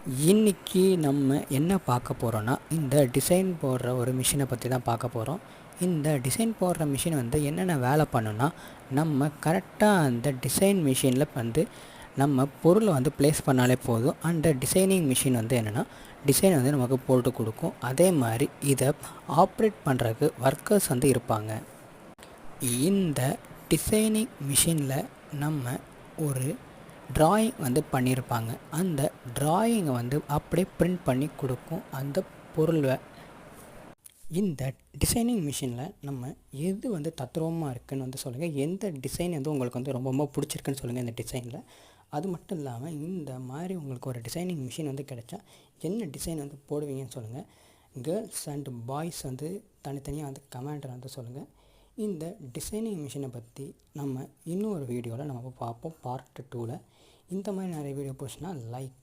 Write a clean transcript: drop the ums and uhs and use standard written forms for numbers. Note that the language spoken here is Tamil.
இன்னைக்கு நம்ம என்ன பார்க்க போகிறோன்னா, இந்த டிசைன் போடுற ஒரு மிஷினை பற்றி தான் பார்க்க போகிறோம். இந்த டிசைன் போடுற மிஷின் வந்து என்னென்ன வேலை பண்ணுன்னா, நம்ம கரெக்டாக அந்த டிசைன் மிஷினில் வந்து நம்ம பொருளை வந்து ப்ளேஸ் பண்ணாலே போதும். அந்த டிசைனிங் மிஷின் வந்து என்னென்னா, டிசைன் வந்து நமக்கு போட்டு கொடுக்கும். அதே மாதிரி இதை ஆப்ரேட் பண்ணுறதுக்கு ஒர்க்கர்ஸ் வந்து இருப்பாங்க. இந்த டிசைனிங் மிஷினில் நம்ம ஒரு ட்ராயிங் வந்து பண்ணியிருப்பாங்க. அந்த ட்ராயிங்கை வந்து அப்படியே பிரிண்ட் பண்ணி கொடுக்கும் அந்த பொருளை. இந்த டிசைனிங் மிஷினில் நம்ம எது வந்து தத்ரூபமாக இருக்குதுன்னு வந்து சொல்லுங்கள். எந்த டிசைன் வந்து உங்களுக்கு வந்து ரொம்ப ரொம்ப பிடிச்சிருக்குன்னு சொல்லுங்கள் இந்த டிசைனில். அது மட்டும் இல்லாமல் இந்த மாதிரி உங்களுக்கு ஒரு டிசைனிங் மிஷின் வந்து கிடைச்சா என்ன டிசைன் வந்து போடுவீங்கன்னு சொல்லுங்கள். கேர்ள்ஸ் அண்ட் பாய்ஸ் வந்து தனித்தனியாக வந்து கமெண்ட்டில் வந்து சொல்லுங்கள். இந்த டிசைனிங் மிஷினை பற்றி நம்ம இன்னொரு வீடியோவில் நம்ம பார்ப்போம், பார்ட் 2ல். இந்த மாதிரி நிறைய வீடியோ போச்சுன்னா லைக்